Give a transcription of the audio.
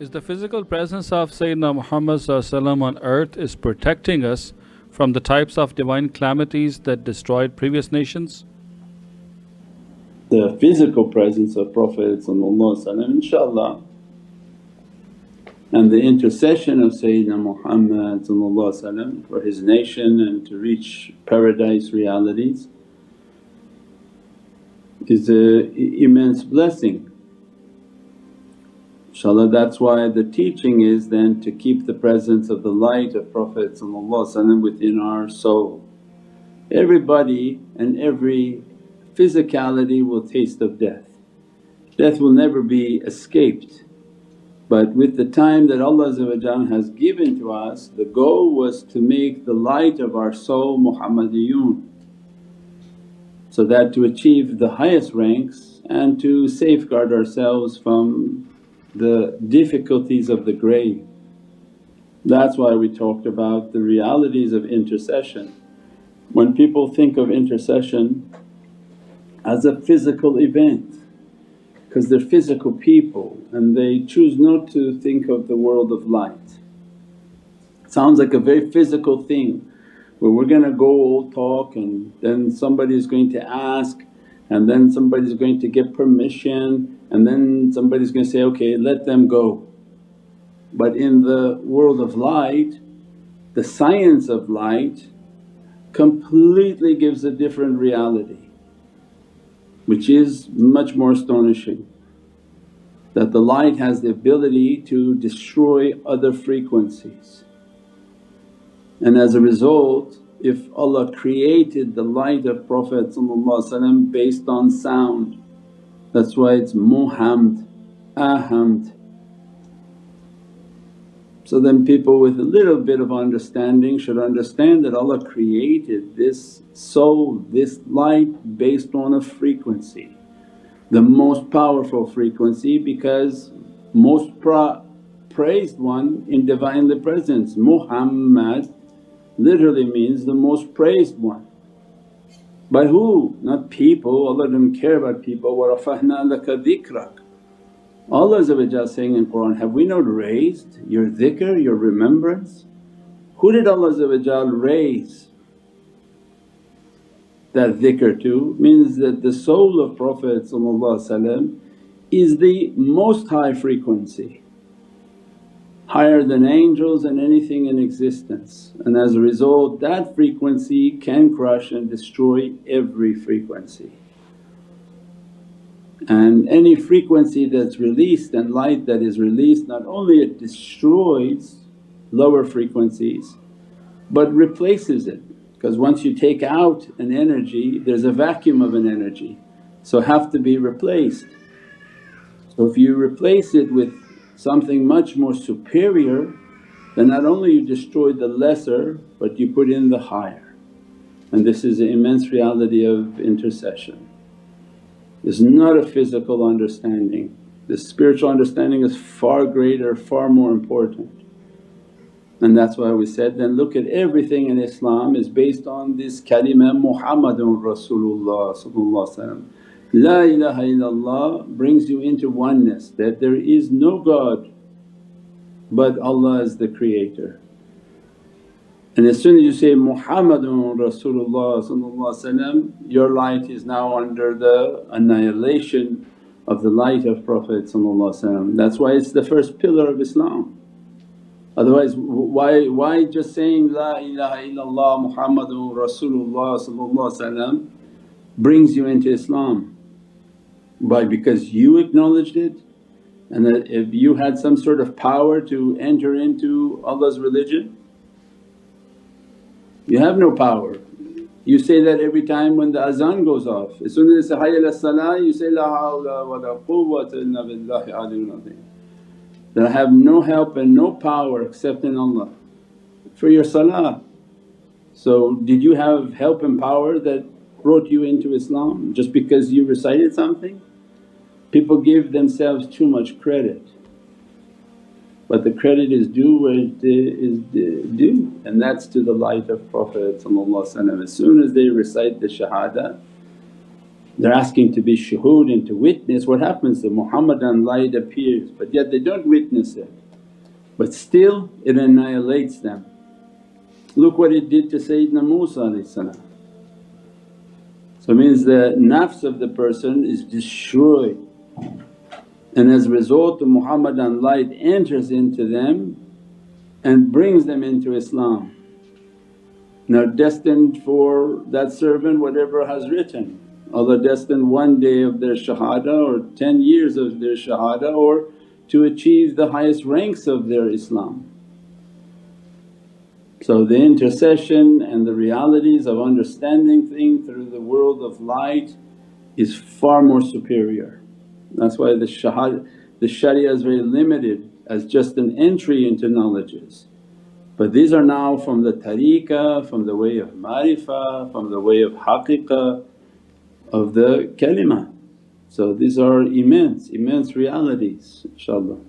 Is the physical presence of Sayyidina Muhammad on earth is protecting us from the types of divine calamities that destroyed previous nations? The physical presence of Prophet inshaAllah and the intercession of Sayyidina Muhammad for his nation and to reach paradise realities is an immense blessing. InshaAllah, that's why the teaching is then to keep the presence of the light of Prophet within our soul. Everybody and every physicality will taste of death. Death will never be escaped, but with the time that Allah has given to us, the goal was to make the light of our soul Muhammadiyun, so that to achieve the highest ranks and to safeguard ourselves from the difficulties of the grave. That's why we talked about the realities of intercession. When people think of intercession as a physical event, because they're physical people and they choose not to think of the world of light. Sounds like a very physical thing where we're going to go all talk and then somebody's going to ask and then somebody's going to get permission and then somebody's going to say, okay let them go. But in the world of light, the science of light completely gives a different reality, which is much more astonishing, that the light has the ability to destroy other frequencies. And as a result, if Allah created the light of Prophet based on sound, that's why it's muhamd, ahamd. So then people with a little bit of understanding should understand that Allah created this soul, this light based on a frequency, the most powerful frequency, because most praised one in Divinely Presence. Muhammad literally means the most praised one. By who? Not people, Allah doesn't care about people. وَرَفَعْنَا لَكَ ذِكْرَكَ. Allah saying in Qur'an, have we not raised your dhikr, your remembrance? Who did Allah raise that dhikr to? Means that the soul of Prophet is the most high frequency, higher than angels and anything in existence, and as a result that frequency can crush and destroy every frequency. And any frequency that's released and light that is released, not only it destroys lower frequencies but replaces it, because once you take out an energy there's a vacuum of an energy, so have to be replaced. So if you replace it with something much more superior, then not only you destroy the lesser but you put in the higher. And this is the immense reality of intercession. It's not a physical understanding, the spiritual understanding is far greater, far more important. And that's why we said, then look at everything in Islam is based on this kalima Muhammadun Rasulullah. La ilaha illallah brings you into oneness, that there is no God but Allah is the creator. And as soon as you say Muhammadun Rasulullah, your light is now under the annihilation of the light of Prophet. That's why it's the first pillar of Islam. Otherwise why just saying, La ilaha illallah Muhammadun Rasulullah brings you into Islam? Why? Because you acknowledged it, and that if you had some sort of power to enter into Allah's religion. You have no power. You say that every time when the azan goes off, as soon as they say, Hayya ala salah, you say, La hawla wa la quwwata illa billahi aliyyil azim. That I have no help and no power except in Allah for your salah. So did you have help and power that brought you into Islam just because you recited something? People give themselves too much credit, but the credit is due where it is due, and that's to the light of Prophet. As soon as they recite the shahada, They're asking to be shuhud and to witness. What happens? The Muhammadan light appears but yet they don't witness it, but still it annihilates them. Look what it did to Sayyidina Musa. So it means the nafs of the person is destroyed, and as a result the Muhammadan light enters into them and brings them into Islam. Now destined for that servant whatever has written, Allah destined one day of their shahada or 10 years of their shahada, or to achieve the highest ranks of their Islam. So the intercession and the realities of understanding things through the world of light is far more superior. That's why the sharia is very limited as just an entry into knowledges. But these are now from the tariqah, from the way of ma'rifah, from the way of haqiqah of the kalimah. So these are immense realities, inshaAllah.